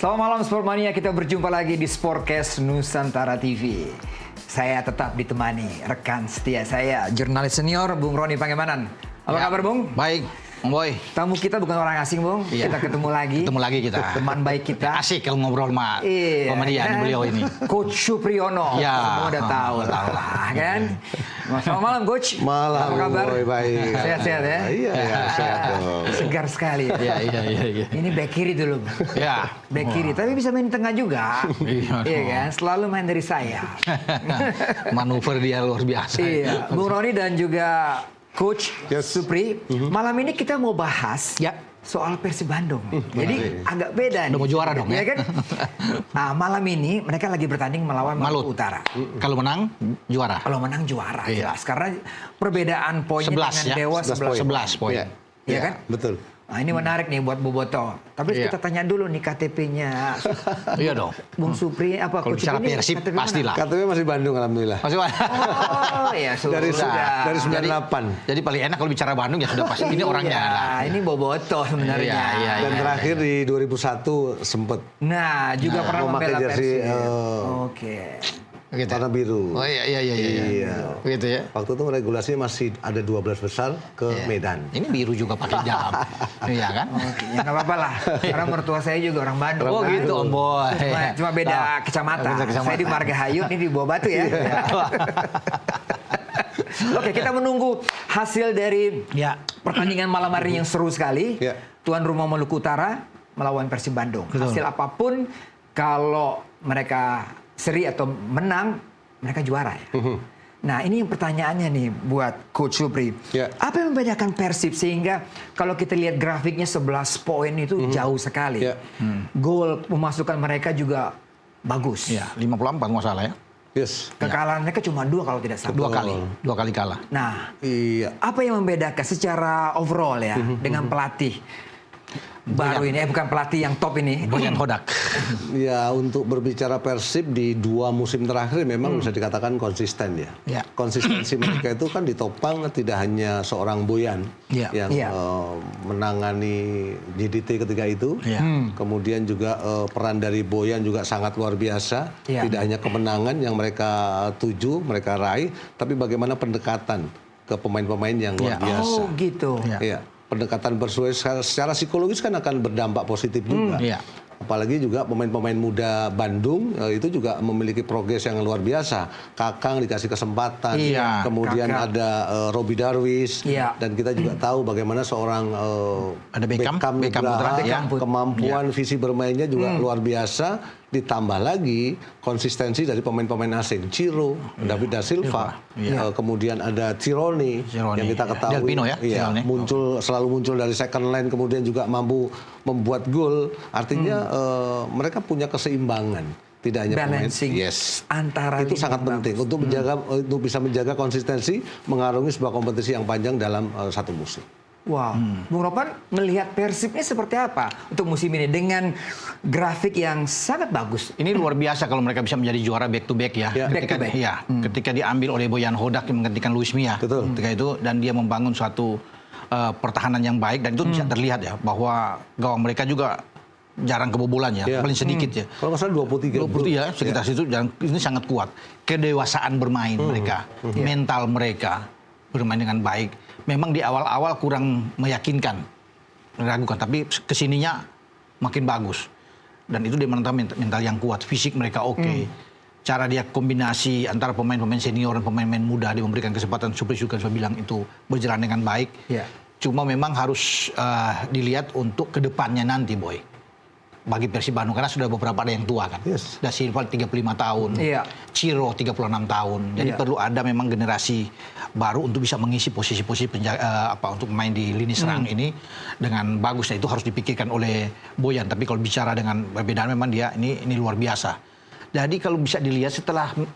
Selamat malam Sportmania, kita berjumpa lagi di Sportcast Nusantara TV. Saya tetap ditemani rekan setia saya, jurnalis senior Bung Roni Pangemanan. Apa kabar Bung? Baik, Boy. Tamu kita bukan orang asing Bung, kita ketemu lagi. Ketemu lagi kita. Teman baik kita. Asik kalau ngobrol sama komedian beliau ini. Coach Supriyono, semua udah tahu lah kan. Selamat malam Coach. Malam. Apa kabar? Boy, baik. Sehat-sehat ya? Iya, sehat dong. Segar sekali. Iya. Ini back kiri dulu. Ya. Back kiri, tapi bisa main di tengah juga. Iya kan, selalu main dari saya. Manuver dia luar biasa. Iya, Bung Roni dan juga Coach Supri. Malam ini kita mau bahas soal Persib Bandung. Jadi agak beda nih. Udah mau juara dong ya? Kan? Nah, malam ini mereka lagi bertanding melawan Maluku Utara. Kalau menang, juara. Kalau menang juara, Iya. jelas. Karena perbedaan poinnya 11 dengan Dewa 11 poin. Iya kan? Betul. Nah, ini menarik nih buat Boboto. Tapi kita tanya dulu nih KTP-nya Iya dong. Bung Supri apa Kalau Coach bicara Supri ini Persib KTP pastilah. KTP masih Bandung alhamdulillah. Masih Oh ya sudah. Dari 98. Jadi paling enak kalau bicara Bandung ya sudah pasti ini orangnya. Nah, ini Boboto sebenarnya. Iya. Dan terakhir di 2001 sempet Nah, juga pernah memakai membela jersey Persib. Oke. Gitu. warna biru. Oh iya. Iya. Gitu ya. Waktu itu regulasinya masih ada 12 besar ke Medan. Ini biru juga pakai jam. Iya kan? Oke, ya nggak apa-apa lah. Karena mertua saya juga orang Bandung. Oh gitu, Om Boy. Cuma beda kecamatan. Saya di Margahayun, ini di Bawah Batu ya. Oke, kita menunggu hasil dari pertandingan malam hari yang seru sekali. Tuan rumah Maluku Utara melawan Persib Bandung. Hasil apapun, kalau mereka seri atau menang, mereka juara ya. Nah, ini yang pertanyaannya nih buat Coach Supri. Apa yang membedakan Persib sehingga kalau kita lihat grafiknya 11 poin itu jauh sekali. Gol pemasukan mereka juga bagus. Iya, 54 nggak salah ya. Yes. Kekalahan mereka cuma 2 kalau tidak salah. Dua kali kalah. Nah, Iya. apa yang membedakan secara overall ya dengan pelatih baru ini, bukan pelatih yang top ini, Boyan Hodak. Ya, untuk berbicara Persib di 2 musim terakhir memang bisa dikatakan konsisten ya. Konsistensi mereka itu kan ditopang tidak hanya seorang Boyan yang menangani JDT ketika itu. Kemudian juga peran dari Boyan juga sangat luar biasa. Tidak hanya kemenangan yang mereka tuju, mereka raih, tapi bagaimana pendekatan ke pemain-pemain yang luar biasa. Oh gitu. Iya. Pendekatan persuasi secara psikologis kan akan berdampak positif juga. Apalagi juga pemain-pemain muda Bandung itu juga memiliki progres yang luar biasa. Kakang dikasih kesempatan, kemudian ada Robi Darwis, dan kita juga tahu bagaimana seorang ada Beckham kemampuan visi bermainnya juga luar biasa. Ditambah lagi konsistensi dari pemain-pemain asing, Ciro, David da Silva, kemudian ada Tironi yang kita ketahui Delpino selalu muncul dari second line, kemudian juga mampu membuat gol. Artinya mereka punya keseimbangan, tidak hanya pemain. Antara itu sangat penting untuk bisa menjaga konsistensi mengarungi sebuah kompetisi yang panjang dalam satu musim. Wow, Bung Ropan melihat Persib ini seperti apa untuk musim ini dengan grafik yang sangat bagus. Ini luar biasa kalau mereka bisa menjadi juara back to back ya. Ketika diambil oleh Boyan Hodak yang menggantikan Luis Mia. Ketika itu dan dia membangun suatu pertahanan yang baik dan itu bisa terlihat ya bahwa gawang mereka juga jarang kebobolan ya, paling sedikit ya. Kalau nggak salah 23 ya, sekitar situ dan ini sangat kuat. Kedewasaan bermain mereka, mental mereka bermain dengan baik. Memang di awal-awal kurang meyakinkan, meragukan, tapi kesininya makin bagus. Dan itu dia menantang mental yang kuat, fisik mereka oke. Cara dia kombinasi antara pemain-pemain senior dan pemain-pemain muda, dia memberikan kesempatan Supri juga saya bilang itu berjalan dengan baik. Cuma memang harus dilihat untuk kedepannya nanti, Boy. Bagi Persib Bandung, karena sudah beberapa ada yang tua kan. Da Silva 35 tahun, Ciro 36 tahun. Jadi perlu ada memang generasi baru untuk bisa mengisi posisi-posisi untuk main di lini serang ini dengan bagus. Nah, itu harus dipikirkan oleh Boyan. Tapi kalau bicara dengan perbedaan memang dia ini luar biasa. Jadi kalau bisa dilihat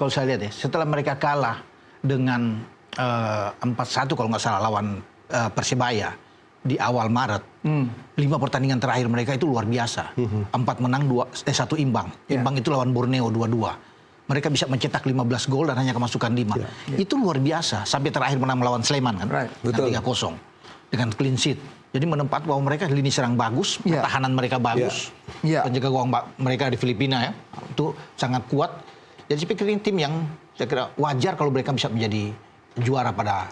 kalau saya lihat ya, setelah mereka kalah dengan 4-1 kalau nggak salah lawan Persebaya di awal Maret, 5 pertandingan terakhir mereka itu luar biasa. 4 menang, 1 imbang. Imbang itu lawan Borneo 2-2. Mereka bisa mencetak 15 gol dan hanya kemasukan 5. Itu luar biasa. Sampai terakhir menang melawan Sleman kan, dengan 3-0 dengan clean sheet. Jadi menempat bahwa mereka lini serang bagus, pertahanan mereka bagus, penjaga gawang mereka di Filipina ya itu sangat kuat. Jadi saya pikir ini tim yang saya kira wajar kalau mereka bisa menjadi juara pada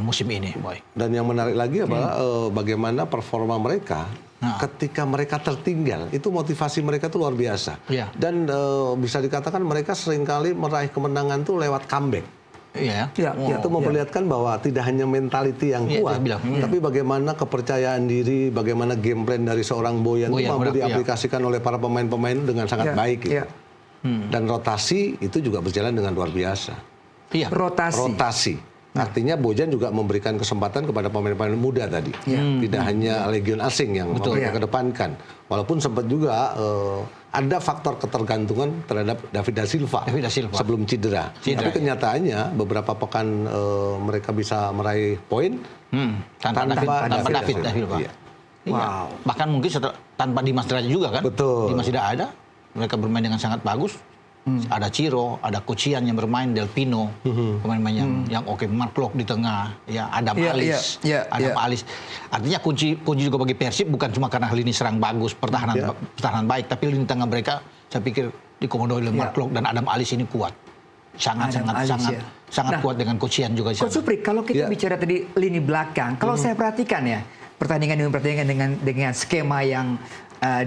musim ini, Boy. Dan yang menarik lagi adalah bagaimana performa mereka ketika mereka tertinggal. Itu motivasi mereka tuh luar biasa. Dan bisa dikatakan mereka seringkali meraih kemenangan tuh lewat comeback. Itu memperlihatkan bahwa tidak hanya mentality yang kuat, tapi bagaimana kepercayaan diri, bagaimana game plan dari seorang Boyan itu mampu diaplikasikan oleh para pemain-pemain dengan sangat baik. Gitu. Dan rotasi itu juga berjalan dengan luar biasa. Rotasi. Artinya Bojan juga memberikan kesempatan kepada pemain-pemain muda tadi. Tidak hanya legion asing yang mereka kedepankan. Walaupun sempat juga ada faktor ketergantungan terhadap David da Silva sebelum cedera. Tapi kenyataannya beberapa pekan mereka bisa meraih poin tanpa David da Silva. Wow. Bahkan mungkin tanpa Dimas Derajat juga kan? Betul. Dimas tidak ada. Mereka bermain dengan sangat bagus. Ada Ciro, ada Kocian yang bermain, Del Pino, pemain-pemain yang oke, Mark Klok di tengah, ya Adam Alis, Alis. Artinya kunci juga bagi Persib bukan cuma karena lini serang bagus, pertahanan baik, tapi lini tengah mereka saya pikir dikomandoi oleh Mark Klok dan Adam Alis ini kuat, sangat kuat dengan Kocian juga. Coach Supri, kalau kita bicara tadi lini belakang, kalau saya perhatikan ya pertandingan dengan skema yang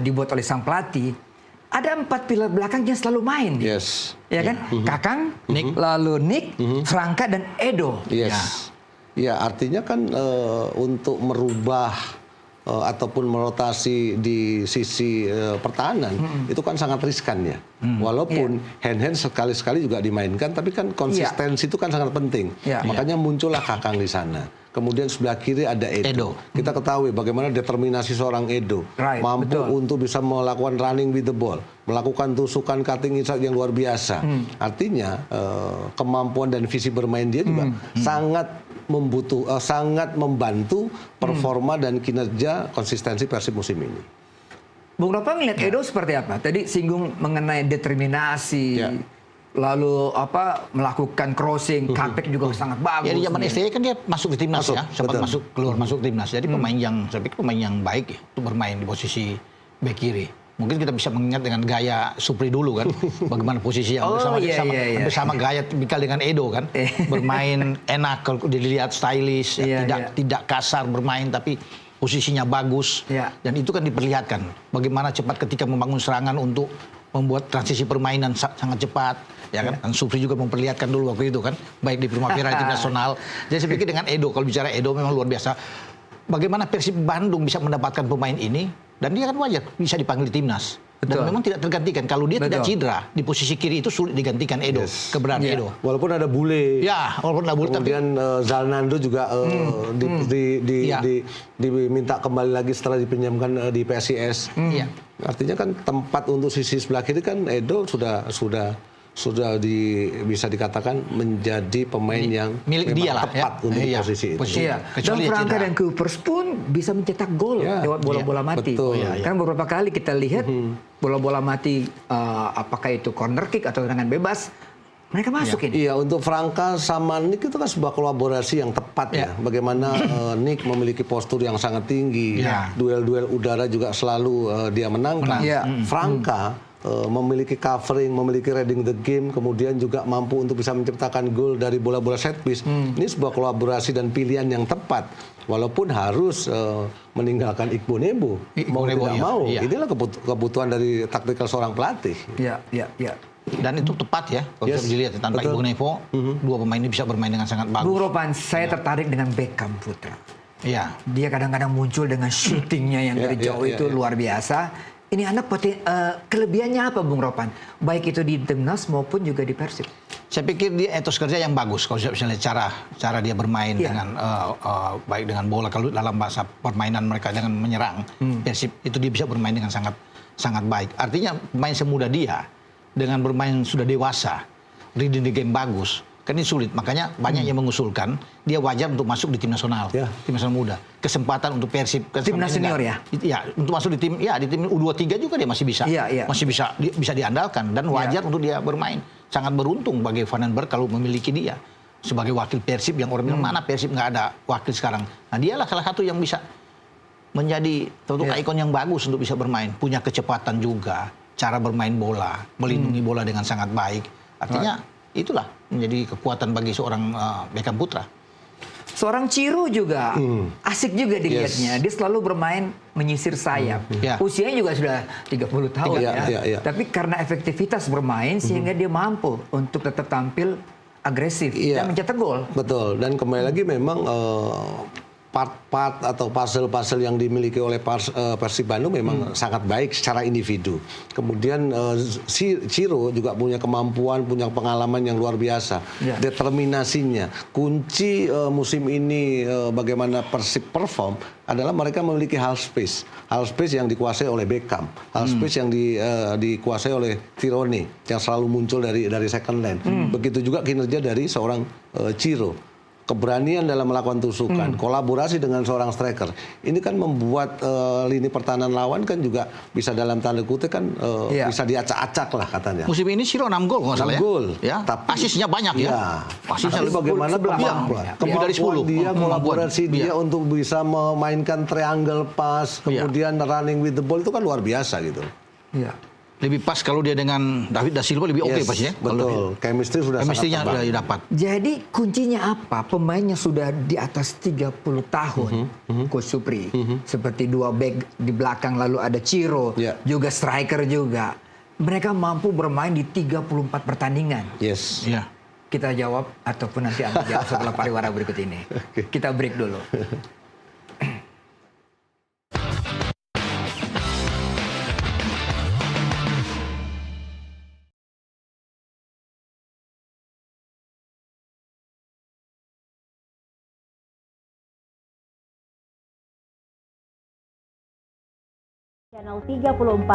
dibuat oleh sang pelatih. Ada 4 pilar belakang yang selalu main. Ya kan? Kakang, lalu Nick, Franka, dan Edo. Ya, artinya kan untuk merubah ataupun merotasi di sisi pertahanan itu kan sangat riskan ya. Walaupun hand-hand sekali-sekali juga dimainkan, tapi kan konsistensi itu kan sangat penting. Makanya muncullah Kakang di sana. Kemudian sebelah kiri ada Edo. Kita ketahui bagaimana determinasi seorang Edo. Mampu untuk bisa melakukan running with the ball. Melakukan tusukan cutting inside yang luar biasa. Artinya kemampuan dan visi bermain dia juga sangat membantu performa dan kinerja konsistensi Persib musim ini. Bung Ropa ngeliat Edo seperti apa? Tadi singgung mengenai determinasi. Lalu melakukan crossing, cutback juga sangat bagus. Ya di zaman STY kan dia masuk di timnas sempat masuk timnas. Jadi pemain yang baik ya, itu bermain di posisi bek kiri. Mungkin kita bisa mengingat dengan gaya Supri dulu kan, bagaimana posisi yang bersama gaya tipikal dengan Edo kan, bermain enak kalau dilihat stylish, tidak kasar bermain tapi posisinya bagus. Dan itu kan diperlihatkan bagaimana cepat ketika membangun serangan untuk membuat transisi permainan sangat cepat, ya kan? Dan Supri juga memperlihatkan dulu waktu itu kan, baik di Primavera di tim nasional. Jadi saya pikir dengan Edo, kalau bicara Edo memang luar biasa. Bagaimana Persib Bandung bisa mendapatkan pemain ini, dan dia kan wajar bisa dipanggil di timnas. Dan memang tidak tergantikan. Kalau dia tidak cedera, di posisi kiri itu sulit digantikan Edo, keberadaan Edo. Walaupun ada Bule. Walaupun ada Bule. Kemudian Zalnando juga diminta kembali lagi setelah dipinjamkan di PSIS. Artinya kan tempat untuk sisi sebelah kiri kan Edo sudah bisa dikatakan menjadi pemain yang milik dia tepat untuk posisi itu. Dan Franka dan Coopers pun bisa mencetak gol lewat bola-bola mati. Kan beberapa kali kita lihat bola-bola mati, apakah itu corner kick atau tendangan bebas, mereka masuk ini. Iya, untuk Franka sama Nick itu kan sebuah kolaborasi yang tepat ya. Bagaimana Nick memiliki postur yang sangat tinggi, duel-duel udara juga selalu dia menangkan. Franka memiliki covering, memiliki reading the game, kemudian juga mampu untuk bisa menciptakan gol dari bola-bola set piece. Ini sebuah kolaborasi dan pilihan yang tepat. Walaupun harus meninggalkan Iqbal Nebo, mau tidak mau. Inilah kebutuhan dari taktikal seorang pelatih. Dan itu tepat ya, kalau bisa dilihat tanpa Iqbal Nebo, dua pemain ini bisa bermain dengan sangat bagus. Bung Ropan, saya tertarik dengan Beckham Putra. Dia kadang-kadang muncul dengan shootingnya yang dari jauh itu luar biasa. Ini anak kelebihannya apa Bung Ropan? Baik itu di timnas maupun juga di Persib. Saya pikir dia etos kerja yang bagus kalau misalnya cara dia bermain dengan baik dengan bola, kalau dalam bahasa permainan mereka dengan menyerang Persib itu dia bisa bermain dengan sangat baik. Artinya pemain semuda dia dengan bermain sudah dewasa, reading the game bagus. Kan ini sulit, makanya banyak yang mengusulkan dia wajar untuk masuk di tim nasional, tim nasional muda. Kesempatan untuk Persib, timnas senior untuk masuk di tim U23 juga dia masih bisa, masih bisa diandalkan dan wajar untuk dia bermain. Sangat beruntung bagi Vandenberg kalau memiliki dia sebagai wakil Persib yang orang bilang mana Persib nggak ada wakil sekarang. Nah dialah salah satu yang bisa menjadi tentu ikon yang bagus untuk bisa bermain, punya kecepatan juga, cara bermain bola, melindungi bola dengan sangat baik. Artinya itulah menjadi kekuatan bagi seorang Beckham Putra. Seorang Ciro juga asik juga dilihatnya. Dia selalu bermain menyisir sayap. Usianya juga sudah 30 tahun ya. Tapi karena efektivitas bermain sehingga dia mampu untuk tetap tampil agresif dan mencetak gol. Betul. Dan kembali lagi memang part-part atau puzzle-puzzle yang dimiliki oleh Persib Bandung memang sangat baik secara individu. Kemudian Ciro juga punya kemampuan, punya pengalaman yang luar biasa. Determinasinya. Kunci musim ini bagaimana Persib perform adalah mereka memiliki half space. Half space yang dikuasai oleh Beckham. Half space yang dikuasai oleh Tironi yang selalu muncul dari second line. Begitu juga kinerja dari seorang Ciro. Keberanian dalam melakukan tusukan, kolaborasi dengan seorang striker. Ini kan membuat lini pertahanan lawan kan juga bisa dalam tanda kutip kan bisa diacak-acak lah katanya. Musim ini Ciro 6 gol nggak salah ya? 6 gol. Ya. Tapi asisnya banyak ya. Asisnya bagaimana lebih dari 10. Dia kolaborasi dia untuk bisa memainkan triangle pass, kemudian running with the ball itu kan luar biasa gitu. Iya. Lebih pas kalau dia dengan David da Silva lebih oke pas ya. Betul. Chemistry sudah Chemistry-nya sudah dapat. Jadi kuncinya apa? Pemainnya sudah di atas 30 tahun. Coach Supri. Seperti dua back di belakang lalu ada Ciro, juga striker juga. Mereka mampu bermain di 34 pertandingan. Yes. Iya. Kita jawab ataupun nanti Anda jawab setelah pariwara berikut ini. Kita break dulu. Channel 34